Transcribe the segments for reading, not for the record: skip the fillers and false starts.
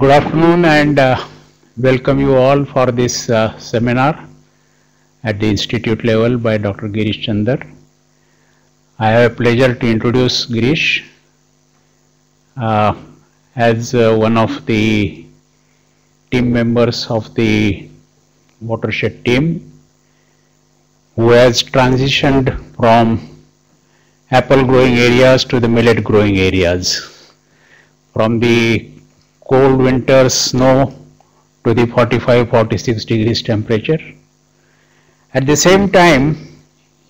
Good afternoon and welcome you all for this seminar at the institute level by Dr. Girish Chander. I have a pleasure to introduce Girish as one of the team members of the watershed team who has transitioned from apple growing areas to the millet growing areas, from the cold winter snow to the 45-46 degrees temperature. At the same time,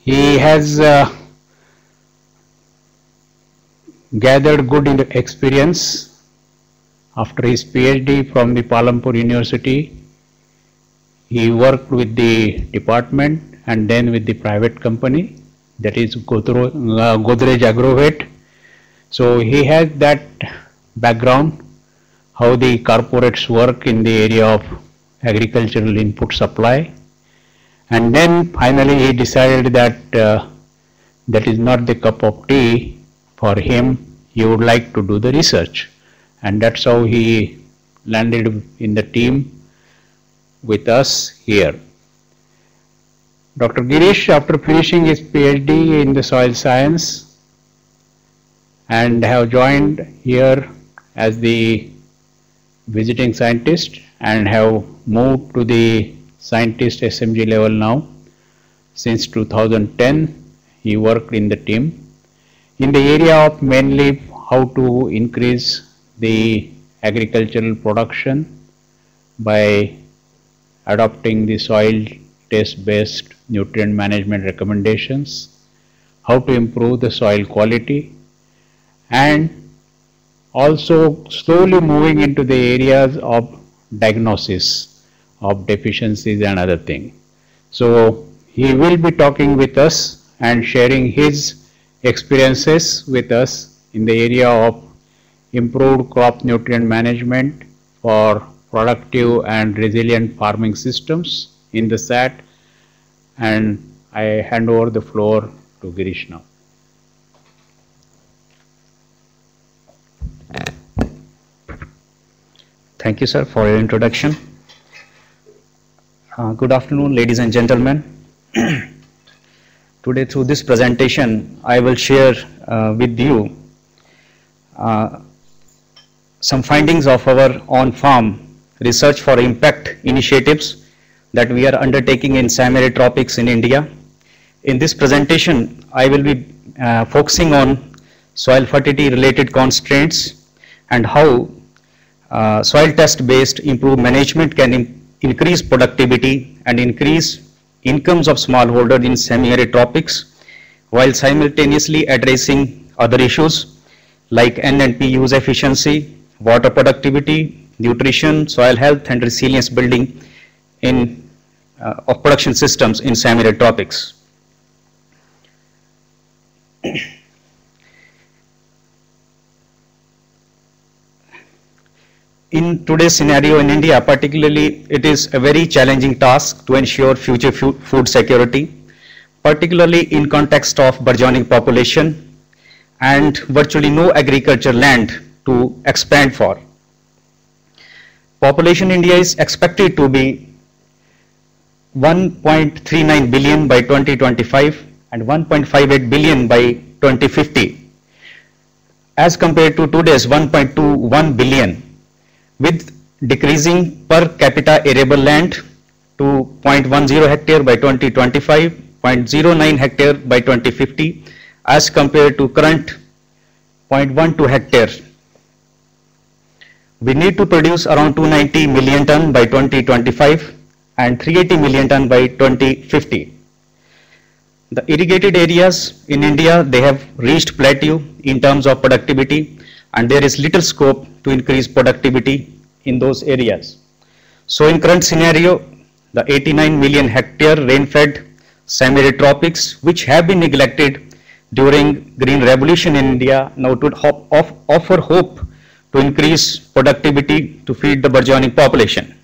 he has gathered good experience after his PhD from the Palampur University. He worked with the department and then with the private company, that is Godrej Agrovet. So he has that background, how the corporates work in the area of agricultural input supply, and then finally he decided that that is not the cup of tea for him. He would like to do the research, and that's how he landed in the team with us here. Dr. Girish, after finishing his PhD in the soil science and have joined here as the visiting scientist and have moved to the scientist SMG level now. Since 2010, he worked in the team in the area of mainly how to increase the agricultural production by adopting the soil test based nutrient management recommendations, how to improve the soil quality, and also slowly moving into the areas of diagnosis of deficiencies and other things. So he will be talking with us and sharing his experiences with us in the area of improved crop nutrient management for productive and resilient farming systems in the SAT, and I hand over the floor to Girish now. Thank you, sir, for your introduction. Good afternoon, ladies and gentlemen. Today, through this presentation, I will share with you some findings of our on-farm research for impact initiatives that we are undertaking in semi-arid tropics in India. In this presentation, I will be focusing on soil fertility related constraints and how soil test based improved management can increase productivity and increase incomes of smallholders in semi-arid tropics, while simultaneously addressing other issues like N and P use efficiency, water productivity, nutrition, soil health, and resilience building of production systems in semi-arid tropics. In today's scenario in India, particularly, it is a very challenging task to ensure future food security, particularly in context of burgeoning population and virtually no agriculture land to expand for. Population in India is expected to be 1.39 billion by 2025 and 1.58 billion by 2050, as compared to today's 1.21 billion, with decreasing per capita arable land to 0.10 hectare by 2025, 0.09 hectare by 2050, as compared to current 0.12 hectare. We need to produce around 290 million ton by 2025 and 380 million ton by 2050. The irrigated areas in India, they have reached plateau in terms of productivity, and there is little scope to increase productivity in those areas. So in current scenario, the 89 million hectare rain-fed semi-arid tropics, which have been neglected during Green Revolution in India, now to offer hope to increase productivity to feed the burgeoning population.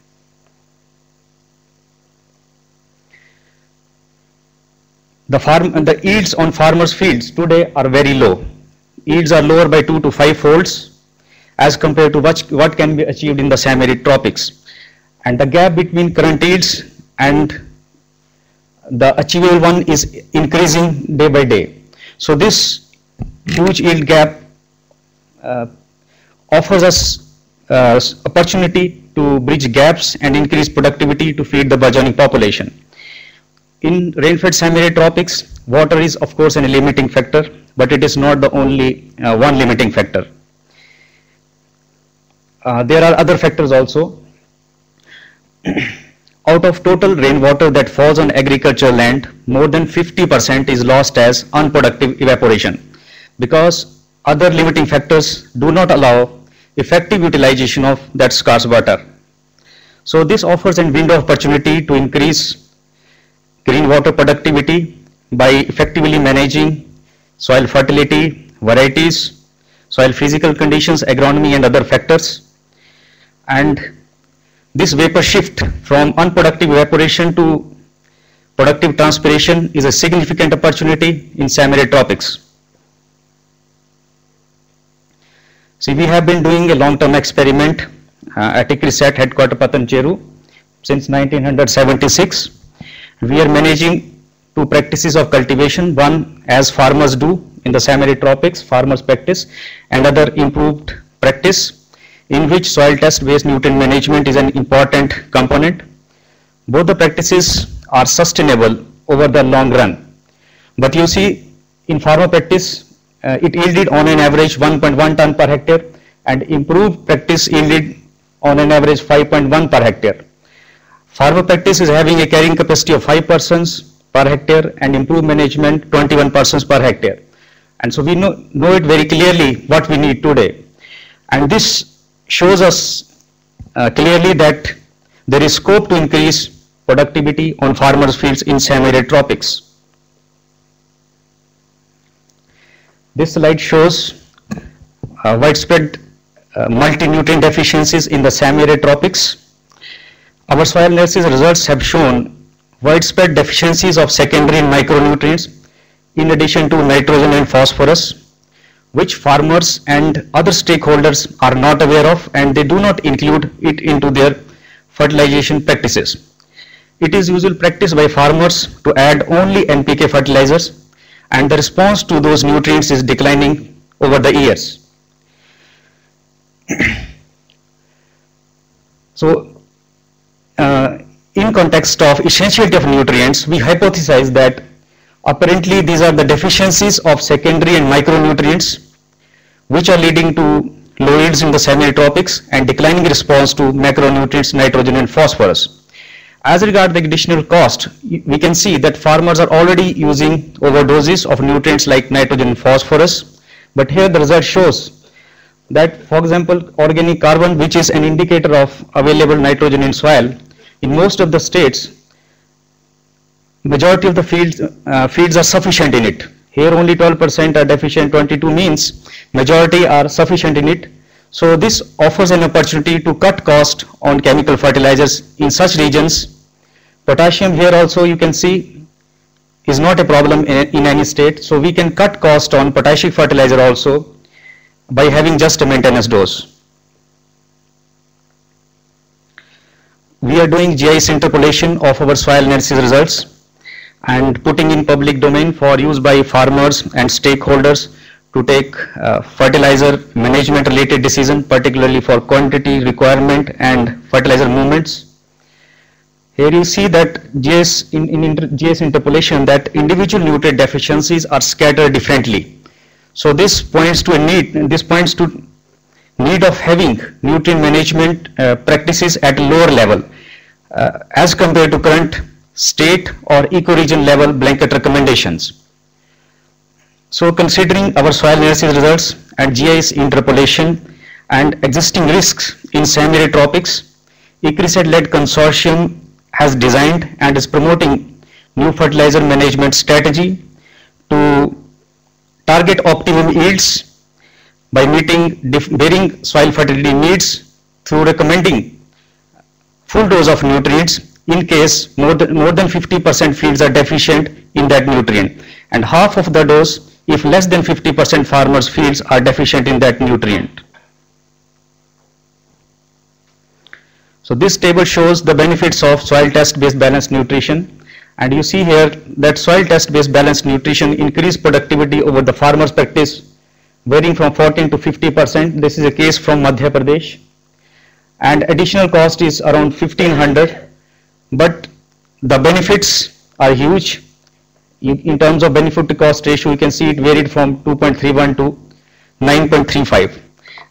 The yields on farmers' fields today are very low. Yields are lower by 2 to 5 folds, as compared to what can be achieved in the semi-arid tropics. And the gap between current yields and the achievable one is increasing day by day. So this huge yield gap offers us opportunity to bridge gaps and increase productivity to feed the burgeoning population. In rain-fed semi-arid tropics, water is of course a limiting factor, but it is not the only one limiting factor. There are other factors also. Out of total rainwater that falls on agricultural land, more than 50% is lost as unproductive evaporation, because other limiting factors do not allow effective utilization of that scarce water. So this offers a window of opportunity to increase green water productivity by effectively managing soil fertility, varieties, soil physical conditions, agronomy and other factors. And this vapor shift from unproductive evaporation to productive transpiration is a significant opportunity in semi-arid tropics. See, we have been doing a long-term experiment at ICRISAT headquarters Patancheru since 1976. We are managing two practices of cultivation, one as farmers do in the semi-arid tropics, farmers practice, and other improved practice in which soil test based nutrient management is an important component. Both the practices are sustainable over the long run. But you see, in farmer practice, it yielded on an average 1.1 ton per hectare, and improved practice yielded on an average 5.1 per hectare. Farmer practice is having a carrying capacity of 5 persons per hectare and improved management 21 persons per hectare. And so we know it very clearly what we need today. And this shows us clearly that there is scope to increase productivity on farmers' fields in semi-arid tropics. This slide shows widespread multi-nutrient deficiencies in the semi-arid tropics. Our soil analysis results have shown widespread deficiencies of secondary and micronutrients in addition to nitrogen and phosphorus, which farmers and other stakeholders are not aware of, and they do not include it into their fertilization practices. It is usual practice by farmers to add only NPK fertilizers, and the response to those nutrients is declining over the years. So, in context of essentiality of nutrients, we hypothesize that apparently these are the deficiencies of secondary and micronutrients which are leading to low yields in the semi-arid tropics and declining response to macronutrients nitrogen and phosphorus. As regards the additional cost, we can see that farmers are already using overdoses of nutrients like nitrogen and phosphorus, but here the result shows that, for example, organic carbon, which is an indicator of available nitrogen in soil, in most of the states, majority of the fields are sufficient in it. Here only 12% are deficient, 22 means majority are sufficient in it. So this offers an opportunity to cut cost on chemical fertilizers in such regions. Potassium here also you can see is not a problem in any state. So we can cut cost on potassic fertilizer also by having just a maintenance dose. We are doing GIS interpolation of our soil analysis results and putting in public domain for use by farmers and stakeholders to take fertilizer management related decision, particularly for quantity requirement and fertilizer movements. Here you see that in GIS interpolation that individual nutrient deficiencies are scattered differently. So this points to need of having nutrient management practices at a lower level as compared to current state or ecoregion level blanket recommendations. So considering our soil analysis results and GIS interpolation and existing risks in semi-arid tropics, ICRISAT-led consortium has designed and is promoting new fertilizer management strategy to target optimum yields by meeting varying soil fertility needs through recommending full dose of nutrients in case more than 50% fields are deficient in that nutrient, and half of the dose if less than 50% farmers fields are deficient in that nutrient. So this table shows the benefits of soil test based balanced nutrition, and you see here that soil test based balanced nutrition increase productivity over the farmer's practice varying from 14 to 50%. This is a case from Madhya Pradesh, and additional cost is around 1500, but the benefits are huge. In terms of benefit to cost ratio, you can see it varied from 2.31 to 9.35.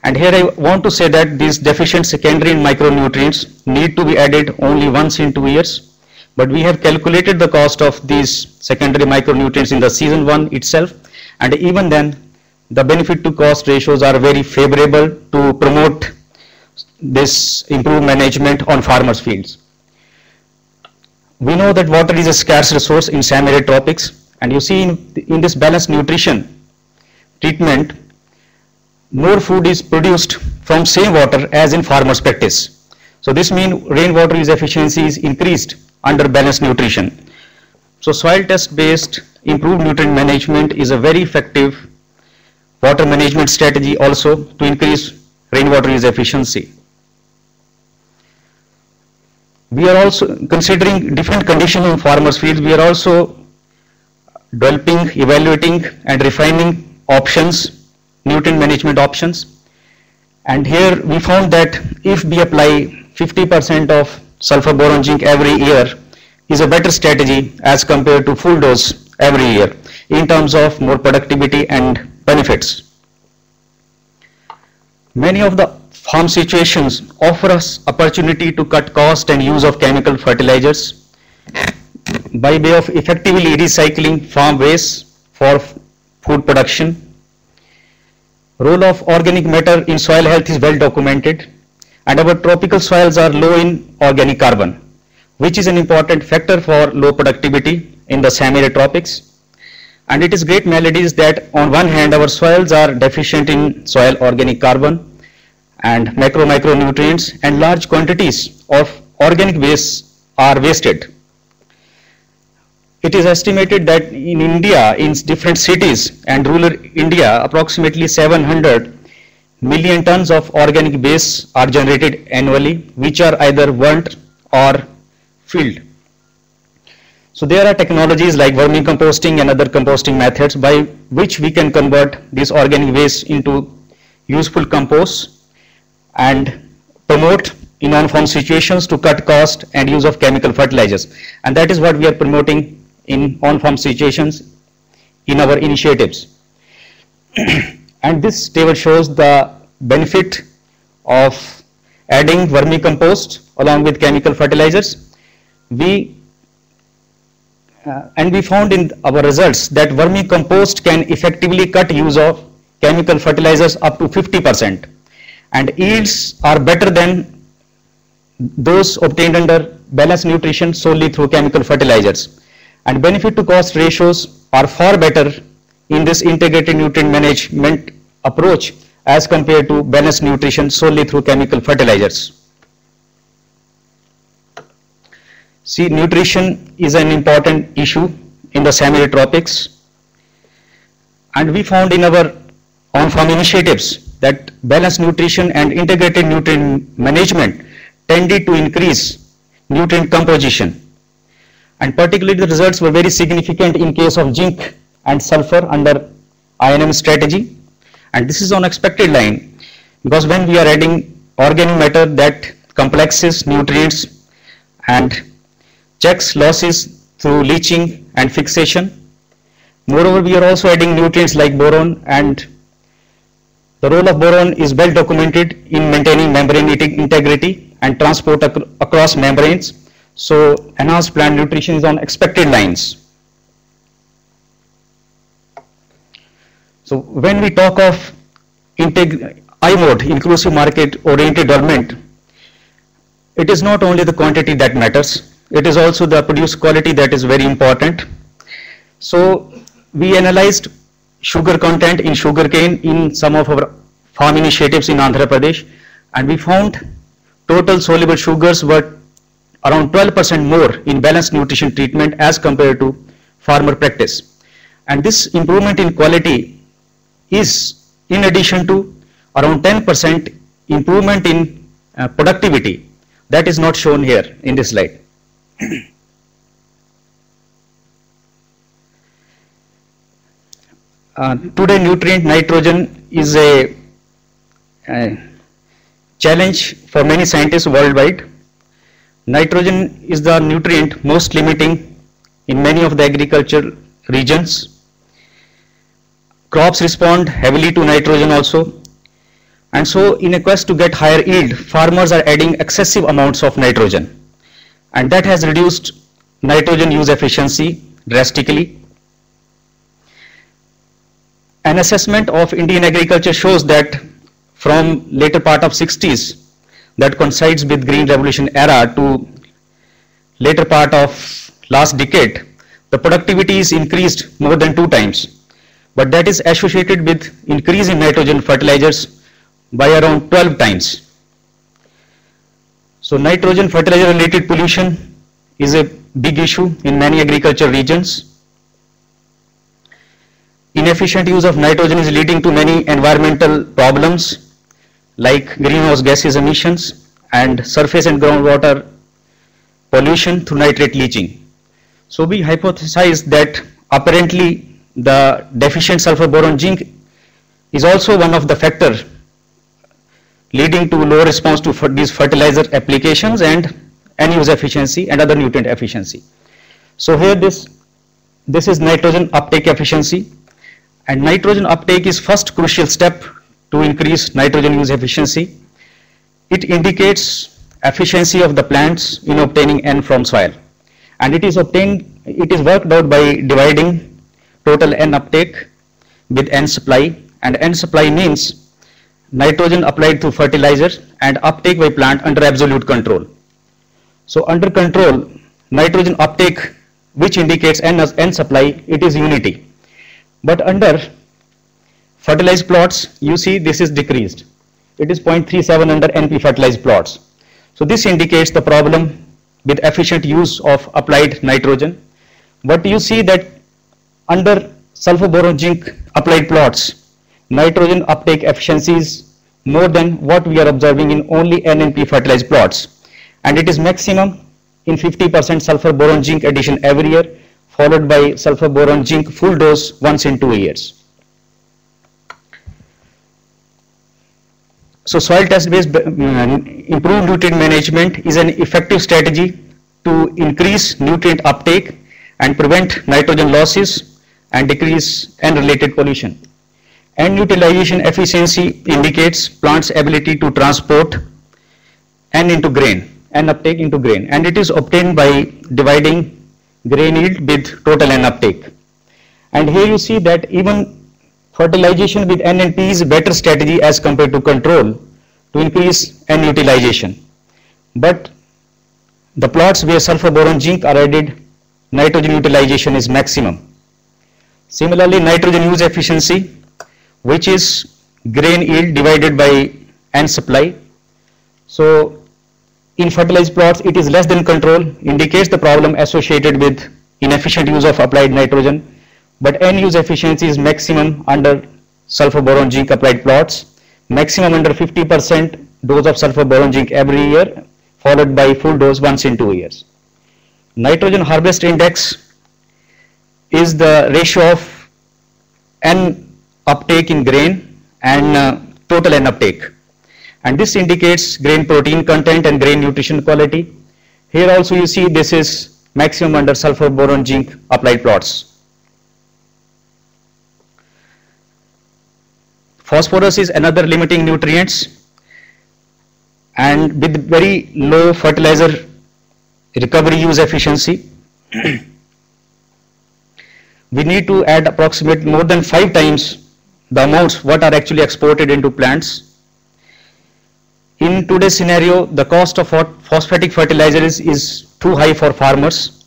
And here I want to say that these deficient secondary micronutrients need to be added only once in 2 years, but we have calculated the cost of these secondary micronutrients in the season 1 itself, and even then the benefit to cost ratios are very favorable to promote this improved management on farmers' fields. We know that water is a scarce resource in semi-arid tropics, and you see in this balanced nutrition treatment, more food is produced from same water as in farmers' practice. So this means rainwater use efficiency is increased under balanced nutrition. So soil test based improved nutrient management is a very effective water management strategy also to increase rainwater use efficiency. We are also considering different conditions in farmers' fields. We are also developing, evaluating and refining options, nutrient management options. And here we found that if we apply 50% of sulfur boron zinc every year is a better strategy as compared to full dose every year in terms of more productivity and benefits. Many of the farm situations offer us opportunity to cut cost and use of chemical fertilizers by way of effectively recycling farm waste for food production. Role of organic matter in soil health is well documented, and our tropical soils are low in organic carbon, which is an important factor for low productivity in the semi-arid tropics. And it is great malady is that on one hand our soils are deficient in soil organic carbon and micronutrients, and large quantities of organic waste are wasted. It is estimated that in India, in different cities and rural India, approximately 700 million tons of organic waste are generated annually, which are either burnt or filled. So there are technologies like vermicomposting and other composting methods by which we can convert this organic waste into useful compost and promote in on-farm situations to cut cost and use of chemical fertilizers. And that is what we are promoting in on-farm situations in our initiatives. And this table shows the benefit of adding vermicompost along with chemical fertilizers. We found in our results that vermicompost can effectively cut use of chemical fertilizers up to 50%, and yields are better than those obtained under balanced nutrition solely through chemical fertilizers. And benefit to cost ratios are far better in this integrated nutrient management approach as compared to balanced nutrition solely through chemical fertilizers. See, nutrition is an important issue in the semi-arid tropics, and we found in our on-farm initiatives that balanced nutrition and integrated nutrient management tended to increase nutrient composition, and particularly the results were very significant in case of zinc and sulfur under INM strategy. And this is on expected line, because when we are adding organic matter that complexes nutrients and checks losses through leaching and fixation. Moreover, we are also adding nutrients like boron, and the role of boron is well documented in maintaining membrane integrity and transport across membranes. So enhanced plant nutrition is on expected lines. So when we talk of I-mode, inclusive market oriented development, it is not only the quantity that matters, it is also the produced quality that is very important. So we analyzed sugar content in sugarcane in some of our farm initiatives in Andhra Pradesh, and we found total soluble sugars were around 12% more in balanced nutrition treatment as compared to farmer practice. And this improvement in quality is in addition to around 10% improvement in productivity That is not shown here in this slide. Today nutrient nitrogen is a challenge for many scientists worldwide. Nitrogen is the nutrient most limiting in many of the agriculture regions. Crops respond heavily to nitrogen also, and so in a quest to get higher yield, farmers are adding excessive amounts of nitrogen, and that has reduced nitrogen use efficiency drastically. An assessment of Indian agriculture shows that from later part of 60s, that coincides with Green Revolution era, to later part of last decade, the productivity is increased more than 2 times, but that is associated with increase in nitrogen fertilizers by around 12 times. So nitrogen fertilizer related pollution is a big issue in many agriculture regions. Inefficient use of nitrogen is leading to many environmental problems like greenhouse gases emissions and surface and groundwater pollution through nitrate leaching. So we hypothesize that apparently the deficient sulfur boron zinc is also one of the factors leading to low response to these fertilizer applications and N-use efficiency and other nutrient efficiency. So here this is nitrogen uptake efficiency, and nitrogen uptake is first crucial step to increase nitrogen use efficiency. It indicates efficiency of the plants in obtaining N from soil, and it is worked out by dividing total N uptake with N supply, and N supply means nitrogen applied through fertilizer and uptake by plant under absolute control. So under control, nitrogen uptake, which indicates N supply, it is unity. But under fertilized plots, you see this is decreased. It is 0.37 under NP fertilized plots. So this indicates the problem with efficient use of applied nitrogen. But you see that under sulfur boron zinc applied plots, nitrogen uptake efficiency is more than what we are observing in only NNP fertilized plots, and it is maximum in 50% sulfur boron zinc addition every year, followed by sulfur boron zinc full dose once in 2 years. So soil test based improved nutrient management is an effective strategy to increase nutrient uptake and prevent nitrogen losses and decrease N related pollution. N utilization efficiency indicates plant's ability to transport N into grain, N uptake into grain, and it is obtained by dividing grain yield with total N uptake. And here you see that even fertilization with N and P is a better strategy as compared to control to increase N utilization. But the plots where sulfur boron zinc are added, nitrogen utilization is maximum. Similarly, nitrogen use efficiency, which is grain yield divided by N supply. So in fertilized plots, it is less than control, indicates the problem associated with inefficient use of applied nitrogen, but N use efficiency is maximum under sulfur boron zinc applied plots, maximum under 50% dose of sulfur boron zinc every year, followed by full dose once in 2 years. Nitrogen harvest index is the ratio of N uptake in grain and total N uptake. And this indicates grain protein content and grain nutrition quality. Here also you see this is maximum under sulfur boron zinc applied plots. Phosphorus is another limiting nutrients, and with very low fertilizer recovery use efficiency, we need to add approximately more than 5 times the amounts what are actually exported into plants. In today's scenario, the cost of phosphatic fertilizer is too high for farmers,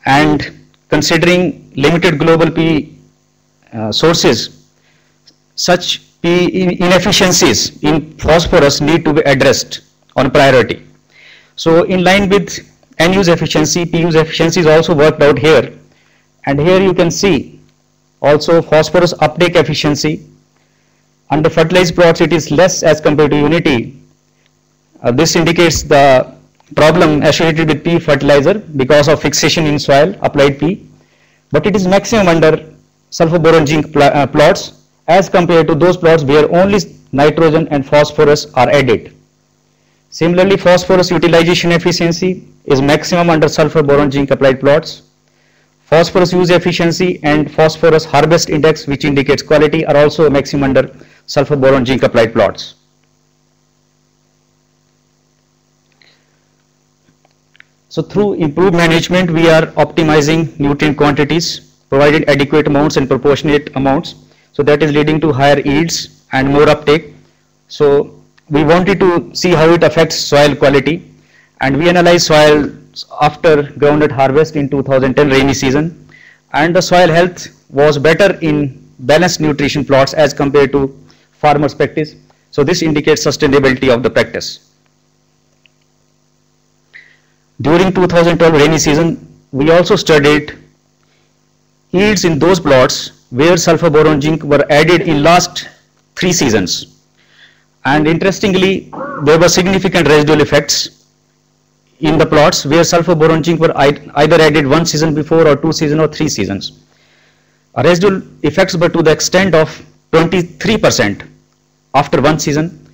and considering limited global P sources, such P inefficiencies in phosphorus need to be addressed on priority. So in line with N use efficiency, P use efficiency is also worked out here, and here you can see also phosphorus uptake efficiency. Under fertilized plots it is less as compared to unity, This indicates the problem associated with P fertilizer because of fixation in soil applied P, but it is maximum under sulfur boron zinc plots as compared to those plots where only nitrogen and phosphorus are added. Similarly, phosphorus utilization efficiency is maximum under sulfur boron zinc applied plots. Phosphorus use efficiency and phosphorus harvest index, which indicates quality, are also maximum under sulfur boron zinc applied plots. So through improved management, we are optimizing nutrient quantities, providing adequate amounts and proportionate amounts. So that is leading to higher yields and more uptake. So we wanted to see how it affects soil quality, and we analyzed soil after groundnut harvest in 2010 rainy season, and the soil health was better in balanced nutrition plots as compared to farmers' practice. So this indicates sustainability of the practice. During 2012 rainy season, we also studied yields in those plots where sulfur boron zinc were added in last 3 seasons. And interestingly, there were significant residual effects in the plots where sulfur boron zinc were either added 1 season before or 2 seasons or 3 seasons. Residual effects were to the extent of 23% after 1 season,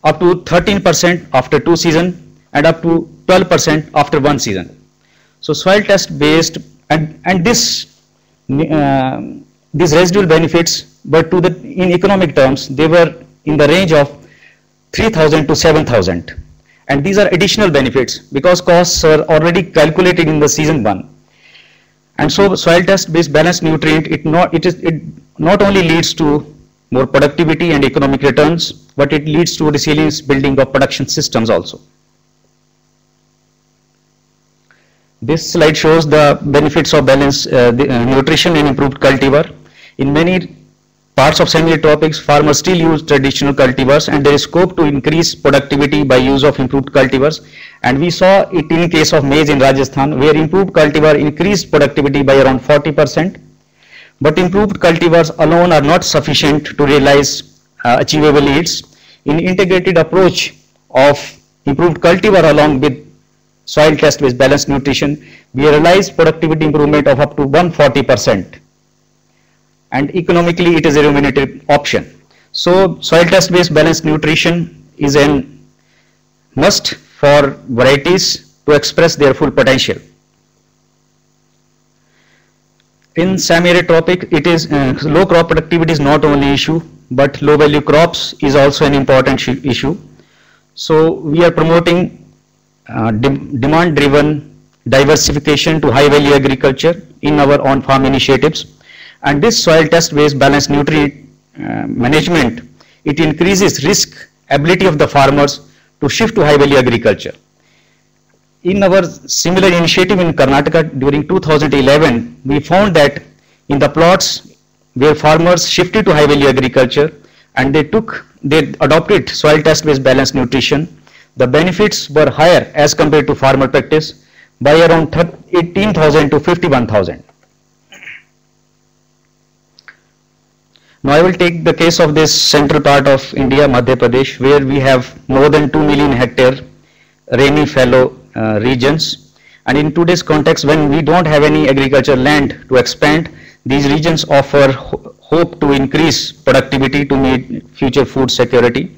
up to 13% after 2 seasons, and up to 12% after 1 season. So soil test based, and these residual benefits were in economic terms, they were in the range of 3,000 to 7,000, and these are additional benefits because costs are already calculated in the season 1. And so soil test based balanced nutrient, it not only leads to more productivity and economic returns, but it leads to resilience building of production systems also. This slide shows the benefits of balanced nutrition and improved cultivar. In many parts of semi-arid tropics, farmers still use traditional cultivars, and there is scope to increase productivity by use of improved cultivars. And we saw it in case of maize in Rajasthan, where improved cultivar increased productivity by around 40%. But improved cultivars alone are not sufficient to realize achievable yields. In integrated approach of improved cultivar along with soil test with balanced nutrition, we realize productivity improvement of up to 140%. And economically, it is a remunerative option. So soil test based balanced nutrition is a must for varieties to express their full potential. In semi-arid tropic, it is low crop productivity is not only issue, but low value crops is also an important issue. So we are promoting demand driven diversification to high value agriculture in our on farm initiatives, and this soil test based balanced nutrient management, it increases risk ability of the farmers to shift to high value agriculture. In our similar initiative in Karnataka during 2011, we found that in the plots where farmers shifted to high value agriculture and they adopted soil test based balanced nutrition, the benefits were higher as compared to farmer practice by around 18,000 to 51,000. Now I will take the case of this central part of India, Madhya Pradesh, where we have more than 2 million hectare rainy fallow regions. And in today's context, when we don't have any agricultural land to expand, these regions offer hope to increase productivity to meet future food security.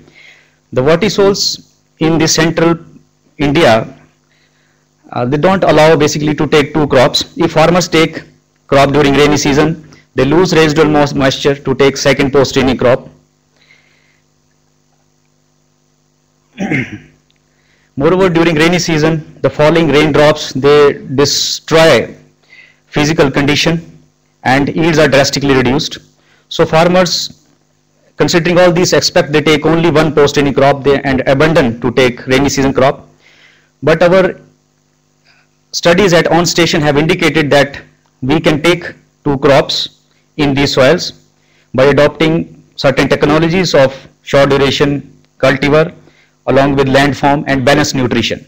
The vertisols in the central India, they don't allow basically to take 2 crops. If farmers take crop during rainy season, they lose residual moisture to take second post rainy crop. Moreover, during rainy season, the falling raindrops, they destroy physical condition and yields are drastically reduced. So farmers, considering all these, expect they take only 1 post rainy crop and abandon to take rainy season crop. But our studies at on station have indicated that we can take 2 crops in these soils by adopting certain technologies of short duration cultivar along with landform and balanced nutrition.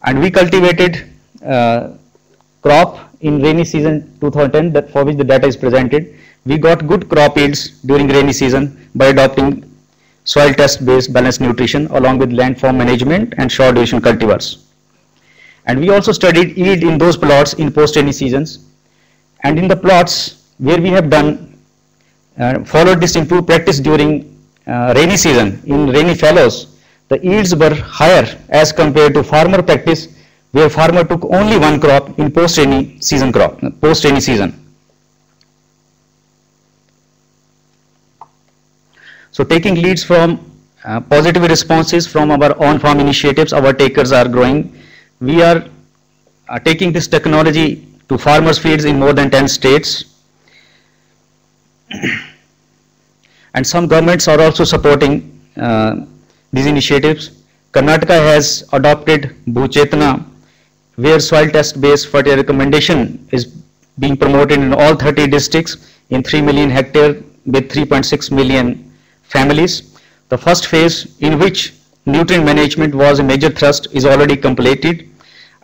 And we cultivated crop in rainy season 2010, that for which the data is presented. We got good crop yields during rainy season by adopting soil test based balanced nutrition along with landform management and short duration cultivars. And we also studied yield in those plots in post rainy seasons, and in the plots where we have done followed this improved practice during rainy season in rainy fallows, the yields were higher as compared to farmer practice where farmer took only one crop in post rainy season. So taking leads from positive responses from our on-farm initiatives, our takers are growing. We are taking this technology to farmers' fields in more than 10 states. And some governments are also supporting these initiatives. Karnataka has adopted Bhuchetana, where soil test based fertility recommendation is being promoted in all 30 districts in 3 million hectare with 3.6 million families. The first phase, in which nutrient management was a major thrust, is already completed,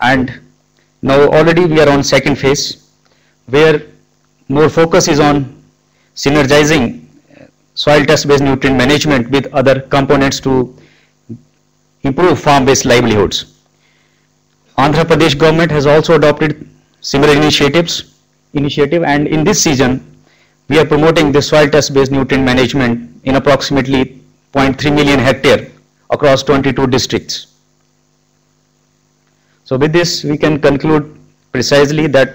and now already we are on second phase, where more focus is on synergizing soil test based nutrient management with other components to improve farm based livelihoods. Andhra Pradesh government has also adopted similar initiative, and in this season we are promoting the soil test based nutrient management in approximately 0.3 million hectare across 22 districts. So with this we can conclude precisely that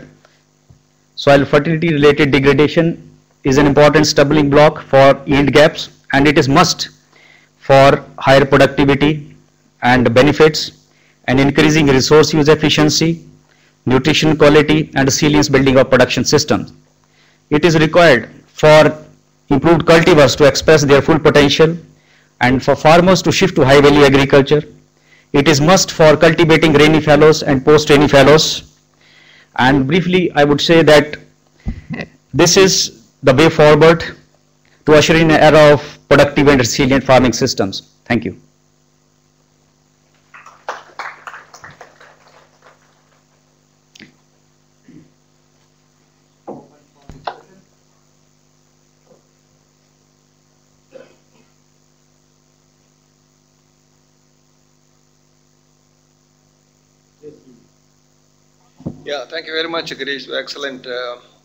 soil fertility related degradation is an important stumbling block for yield gaps, and it is must for higher productivity and benefits and increasing resource use efficiency, nutrition quality and resilience building of production systems. It is required for improved cultivars to express their full potential and for farmers to shift to high value agriculture. It is must for cultivating rainy fallows and post rainy fallows. And briefly I would say that this is the way forward to usher in an era of productive and resilient farming systems. Thank you. Yeah, thank you very much, Girish. Excellent,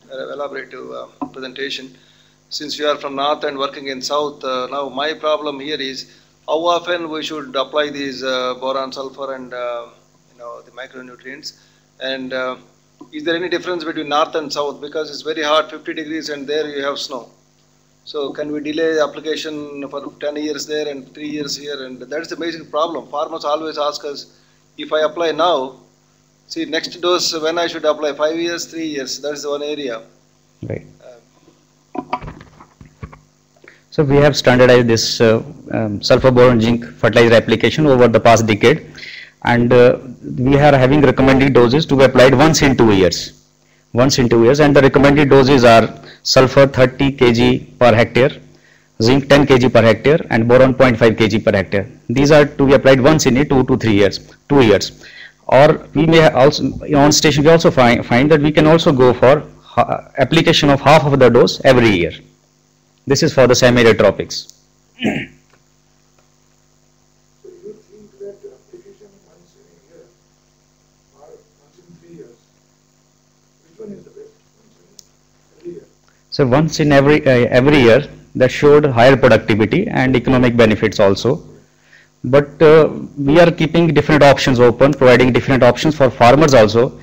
elaborative presentation. Since you are from north and working in south, now my problem here is how often we should apply these boron, sulfur, and the micronutrients. And is there any difference between north and south? Because it's very hot, 50 degrees, and there you have snow. So can we delay application for 10 years there and 3 years here? And that's the basic problem. Farmers always ask us, if I apply now, see, next dose, when I should apply, 5 years, 3 years, that's the one area. Right. So we have standardized this sulfur, boron, zinc fertilizer application over the past decade, and we are having recommended doses to be applied once in 2 years. Once in 2 years, and the recommended doses are sulfur 30 kg per hectare, zinc 10 kg per hectare, and boron 0.5 kg per hectare. These are to be applied once in a 2 to 3 years, 2 years. Or we may also, on station we also find that we can also go for application of half of the dose every year. This is for the semi-arid tropics. So you think that application once in a year or once in 3 years, which one is the best? Once in every year? So once in every year, that showed higher productivity and economic benefits also. But we are keeping different options open, providing different options for farmers also,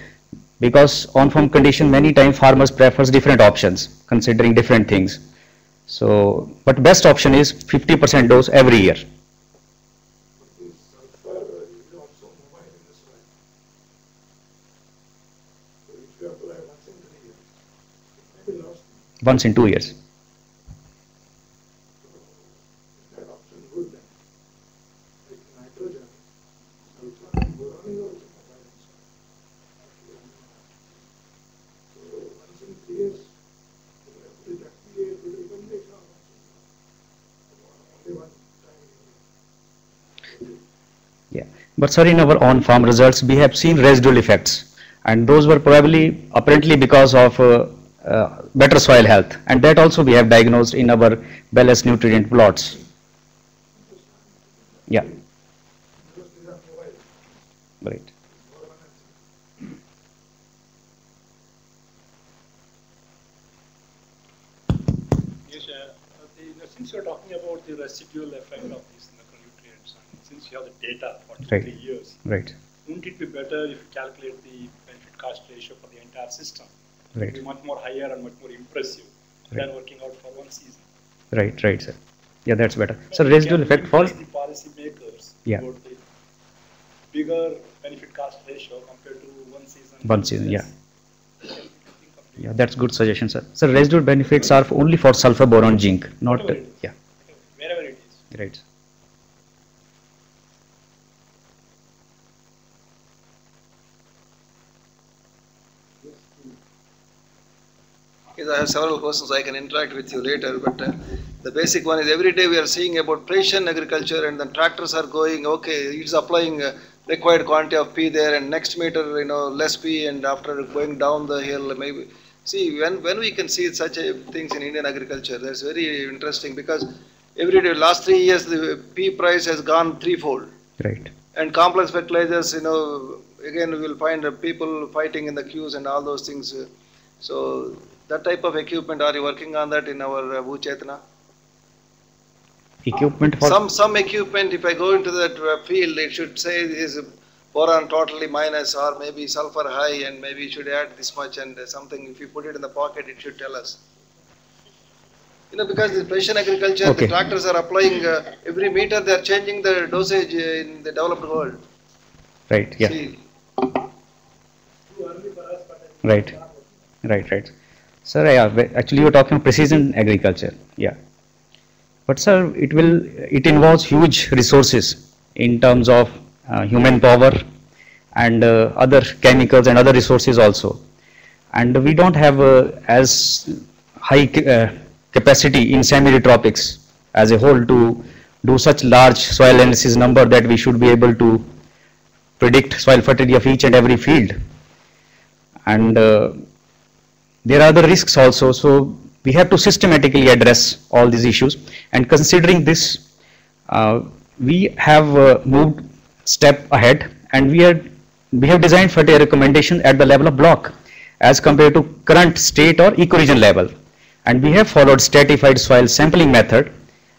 because on farm condition many times farmers prefers different options considering different things. So, but best option is 50% dose every year. But this sulfur is also mobile in the soil. So if you apply once in 3 years, it may be lost. Once in 2 years. So is that option good then? Like nitrogen, sulfur and boron is also mobile in soil. So once in 3 years, will that be a good recommendation? Only one time. Yeah, but sir, in our on-farm results, we have seen residual effects, and those were probably apparently because of better soil health, and that also we have diagnosed in our balanced nutrient plots. Yeah, Because these are mobile. right. More energy. Yes, since you're talking about the residual effect of these macronutrients, and since you have the data for 2-3 Right. years, Right. wouldn't it be better if you calculate the benefit cost ratio for the entire system? It Right. would be much more higher and much more impressive Right. than working out for one season. Right, right, sir. Yeah, that's better. So You residual can effect for, influence the policy makers Yeah. about the bigger benefit cost ratio compared to one season. One season, yeah. You can think of the- Yeah, that's good suggestion, sir. So residual benefits are only for sulfur, boron, zinc, not, Whatever it is. yeah, Wherever it is. right. Yes, I have several questions. I can interact with you later, but the basic one is every day we are seeing about precision agriculture, and then tractors are going, okay, it's applying required quantity of P there, and next meter, less P, and after going down the hill, maybe. See, when we can see such things in Indian agriculture, that's very interesting because every day, last 3 years, the P price has gone threefold. Right. And complex fertilizers, again, we will find people fighting in the queues and all those things. So that type of equipment, are you working on that in our Bhuchetna? Equipment for, Some equipment, if I go into that field, it should say is boron totally minus or maybe sulfur high, and maybe you should add this much and something. If you put it in the pocket, it should tell us. Because the precision agriculture, Okay. the tractors are applying every meter, they are changing the dosage in the developed world. right, yeah, See, right, right, right. Sir, yeah, actually you're talking precision agriculture, yeah. But sir, it involves huge resources in terms of human power and other chemicals and other resources also. And we don't have as high capacity in semi-arid tropics as a whole to do such large soil analysis number that we should be able to predict soil fertility of each and every field. And there are other risks also, so we have to systematically address all these issues. And considering this, we have moved step ahead, and we have designed fertility recommendations at the level of block as compared to current state or ecoregion level. And we have followed stratified soil sampling method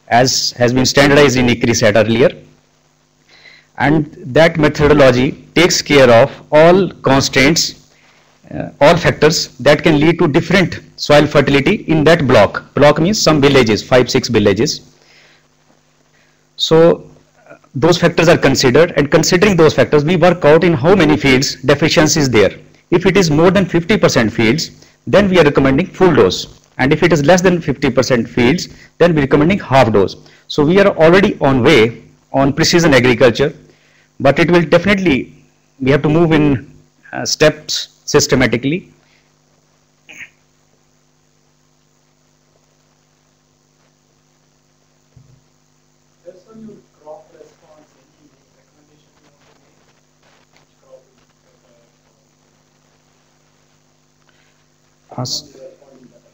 as has been standardized in ICRISAT earlier. And that methodology takes care of all constraints, all factors that can lead to different soil fertility in that block. Block means some villages, 5-6 villages. So those factors are considered, and considering those factors, we work out in how many fields deficiency is there. If it is more than 50% fields, then we are recommending full dose. And if it is less than 50% fields, then we are recommending half dose. So we are already on way on precision agriculture, but it will definitely, we have to move in steps systematically. Based on your crop response, any recommendation you want to make? Which crop will be As- responding better?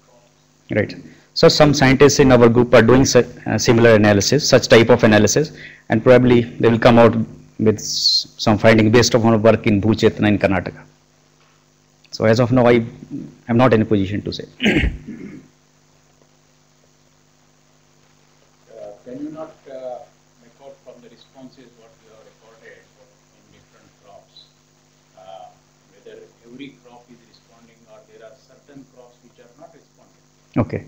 Crops. Right. So some scientists in our group are doing similar analysis, such type of analysis, and probably they will come out with some finding based on our work in Bhuchetna in Karnataka. So as of now, I am not in a position to say. Can you not make out from the responses what you have recorded in different crops, whether every crop is responding or there are certain crops which are not responding? Okay.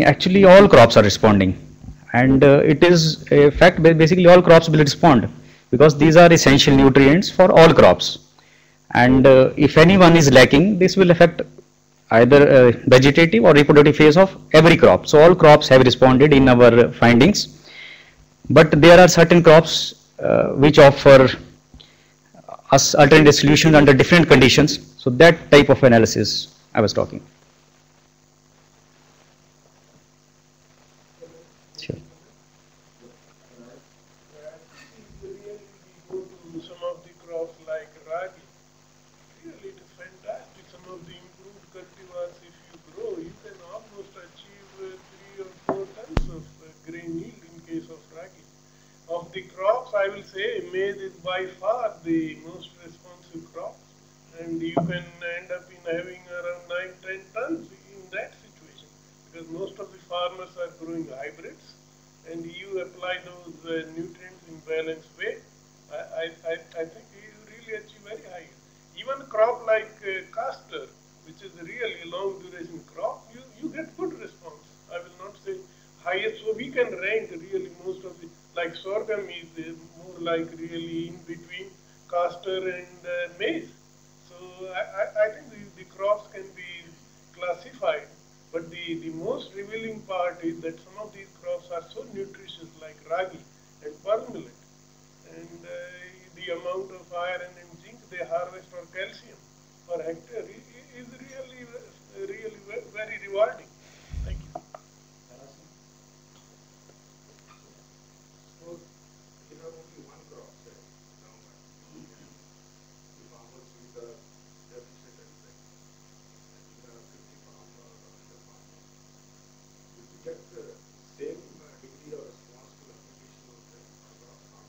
Actually, all crops are responding, and it is a fact. Basically, all crops will respond because these are essential nutrients for all crops. And if anyone is lacking, this will affect either vegetative or reproductive phase of every crop. So all crops have responded in our findings, but there are certain crops which offer us alternative solutions under different conditions. So that type of analysis I was talking. Sure. Really, we go to some of the crops like ragi. Really, it is fantastic. Some of the improved cultivars, if you grow, you can almost achieve 3 or 4 tons of grain yield in will say maize is by far the most responsive crop, and you can end up in having around 9-10 tons in that situation, because most of the farmers are growing hybrids, and you apply those nutrients in balanced way. I think you really achieve very high. Even a crop like castor, which is really a long duration crop, you get good response. I will not say highest, so we can rank really most of the, like sorghum is more like really in between castor and maize. So I think the crops can be classified, but the most revealing part is that some of these crops are so nutritious, like ragi and pearl millet, and the amount of iron and zinc they harvest or calcium per hectare is really very rewarding. Thank you. So, you have only one crop, say, now, the farmers with a deficient and you have 50 farmers or 100 farmers. Will you get the same degree of response to application of the crop farm?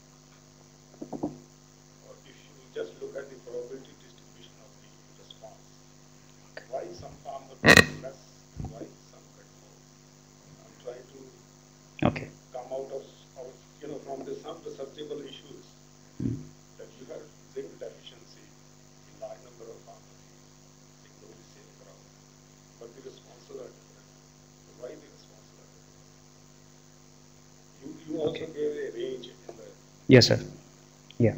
Or if you just look at the probability distribution of the response, why some farmers get less, why some get more? I'm trying to Okay. come out of from the some researchable issues that you have zinc deficiency in large number of farmers they grow the same crop, but the responses are different. So why the responses are different? You also gave a range in the. Yes, sir. Yeah.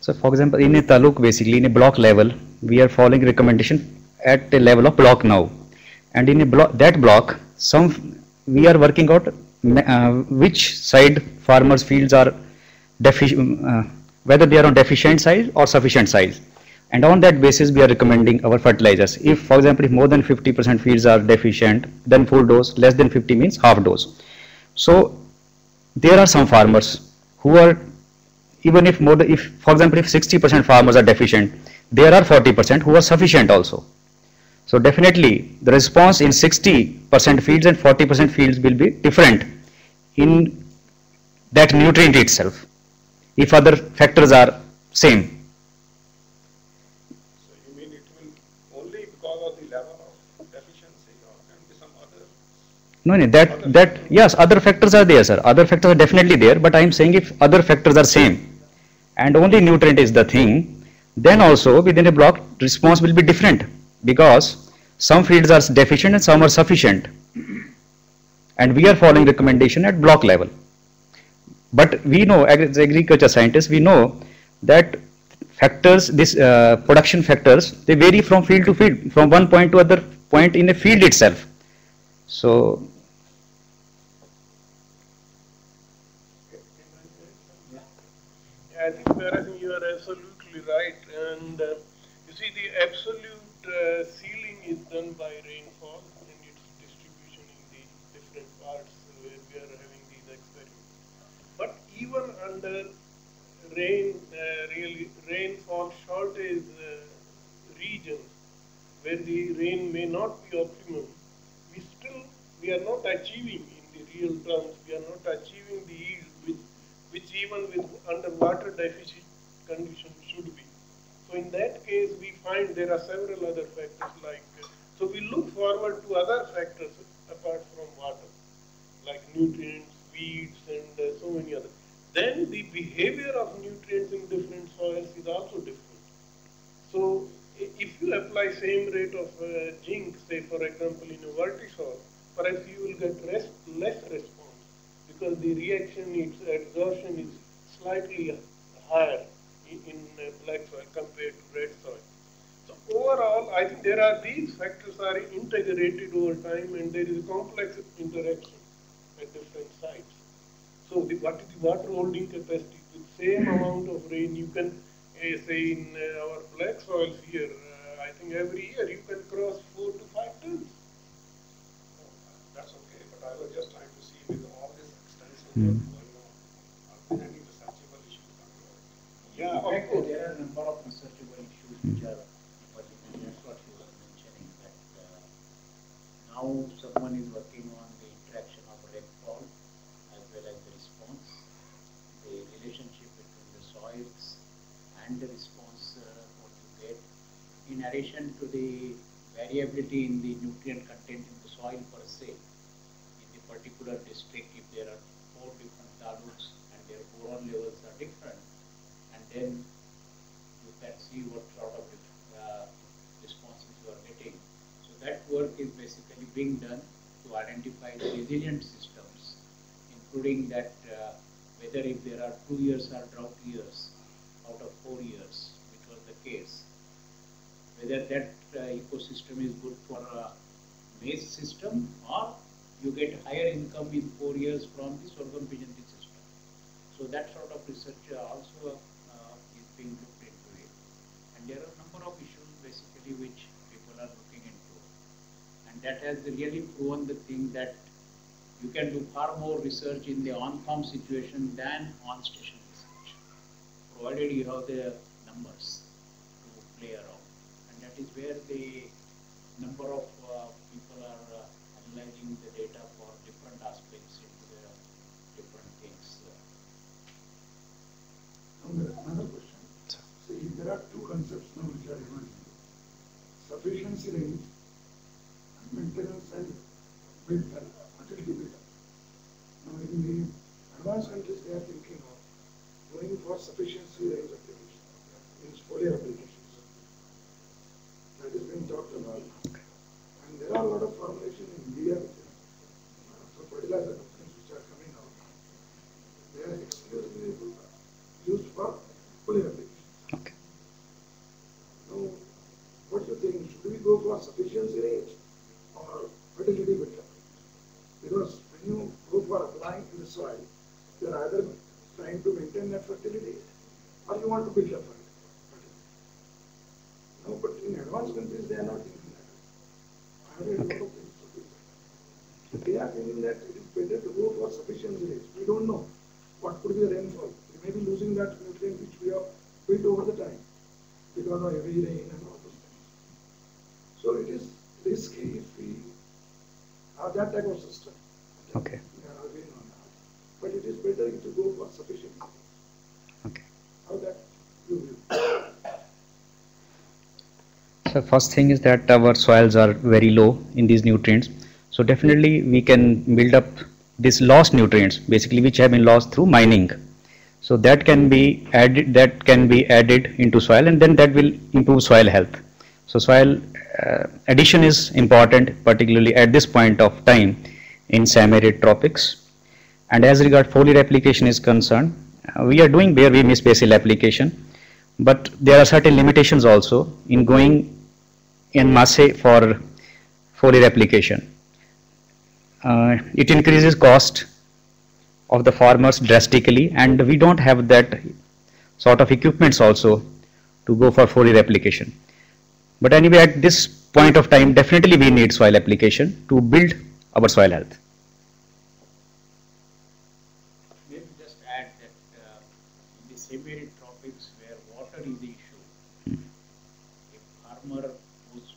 So, for example, in a taluk, basically in a block level, we are following recommendation at the level of block now, and in a that block, we are working out which side farmers' fields are whether they are on deficient size or sufficient size, and on that basis we are recommending our fertilizers. If, for example, if more than 50% fields are deficient, then full dose. Less than 50 means half dose. So there are some farmers who are, even if for example, if 60% farmers are deficient, there are 40% who are sufficient also. So definitely the response in 60% fields and 40% fields will be different in that nutrient itself, if other factors are same. So you mean it will only because of the level of deficiency, or can be some other? No, yes, other factors are there, sir. Other factors are definitely there, but I am saying if other factors are same and only nutrient is the thing, then also within a block response will be different, because some fields are deficient and some are sufficient, and we are following recommendation at block level. But we know, as agriculture scientists, we know that factors, production factors, they vary from field to field, from one point to other point in a field itself. So I think Bharat, you are absolutely right, and you see the absolute ceiling is done by rainfall and its distribution in the different parts where we are having these experiments. But even under rainfall shortage regions where the rain may not be optimum, we are not achieving in the real terms, we are not achieving the yield which even with underwater deficit conditions should be. So in that case, we find there are several other factors like, so we look forward to other factors apart from water, like nutrients, weeds, and so many others. Then the behavior of nutrients in different soils is also different. So if you apply same rate of zinc, say for example in a vertisoil, perhaps you will get less response, because the reaction, its absorption is slightly higher in black soil compared to red soil. So overall, I think there are these factors are integrated over time, and there is a complex interaction at different sites. So what is the water holding capacity? With same amount of rain, you can say in our black soils here, I think every year you can cross 4 to 5 tons. That's okay, but I was just trying to see with all this extensive work going on, are there any researchable issues coming out? Yeah, of course. There are a number of researchable issues which are, that's what you were mentioning, that now someone is working on the interaction of rainfall and the response what you get. In addition to the variability in the nutrient content in the soil per se, in the particular district, if there are 4 different taluks and their boron levels are different, and then you can see what sort of responses you are getting. So that work is basically being done to identify the resilient systems, including that whether if there are 2 years are drought years out of 4 years, which was the case, whether that ecosystem is good for a maize system or you get higher income in 4 years from the sorghum pigeon system. So that sort of research also is being looked into it. And there are a number of issues basically which people are looking into. And that has really proven the thing that you can do far more research in the on-farm situation than on-station research, provided you have the numbers to play around. And that is where the number of people are analyzing the data for different aspects into the different things. Another question. See, there are 2 concepts now which are emerging. Sufficiency range and maintenance and build-up, fertility build-up. Now in the advanced countries they are thinking of going for sufficiency range application, means foliar applications. That is being talked about. And there are a lot of formulation in India for fertilizer companies which are coming out. They are exclusively used for foliar applications. Okay. Now, what do you think? Should we go for sufficiency range or fertility build-up? Because when you go for applying in the soil, you are either trying to maintain that fertility or you want to build up fertility. No, but in advanced countries they are not thinking that. I have read a lot of things to do that. They are thinking that it is better to go for sufficiency range. We don't know what could be the rainfall. We may be losing that nutrient which we have built over the time because of heavy rain and all those things. So it is risky if we have that type of system. Okay. We are agreeing on that. But it is better to go for sufficiency. Okay. How that you view? So first thing is that our soils are very low in these nutrients. So definitely we can build up these lost nutrients, basically which have been lost through mining. So that can be added into soil, and then that will improve soil health. So soil addition is important, particularly at this point of time in semi-arid tropics. And as regard foliar application is concerned, we are doing bare we spatial application, but there are certain limitations also in going in masse for foliar application. It increases cost of the farmers drastically, and we don't have that sort of equipments also to go for foliar application. But anyway, at this point of time, definitely we need soil application to build our soil health. Let me just add that in the semi-arid tropics where water is the issue, a farmer whose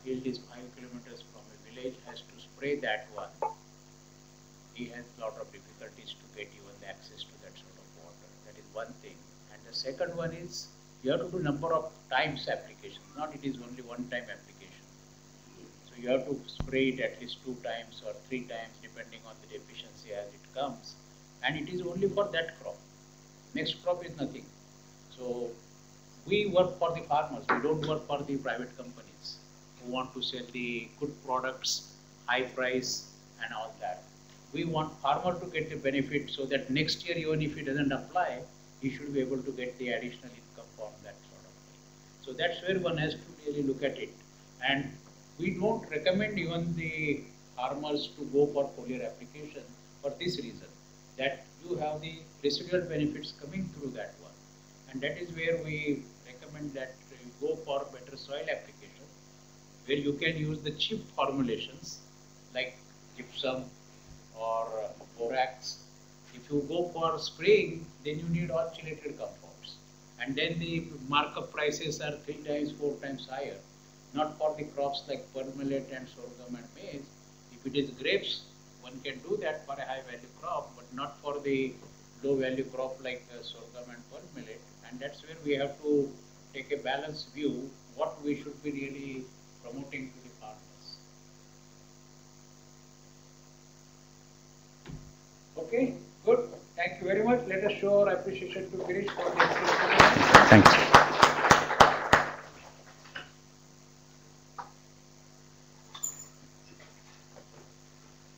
field is 5 kilometers from a village has to spray that one. He has a lot of difficulties to get even the access to that sort of water. That is one thing. And the second one is you have to do number of times application, not it is only one time application. So you have to spray it at least 2 times or 3 times depending on the deficiency as it comes. And it is only for that crop. Next crop is nothing. So we work for the farmers. We don't work for the private companies who want to sell the good products, high price and all that. We want farmer to get the benefit so that next year even if he doesn't apply, he should be able to get the additional income from that sort of thing. So that's where one has to really look at it. And we don't recommend even the farmers to go for foliar application for this reason, that you have the residual benefits coming through that one. And that is where we recommend that you go for better soil application, where you can use the cheap formulations like gypsum or borax. If you go for spraying, then you need all chelated compounds. And then the markup prices are 3 times, 4 times higher. Not for the crops like pearl millet and sorghum and maize. If it is grapes, one can do that for a high value crop, but not for the low value crop like sorghum and pearl millet, and that's where we have to take a balanced view what we should be really promoting to the farmers. Okay, good. Thank you very much. Let us show our appreciation to Girish for the Thanks.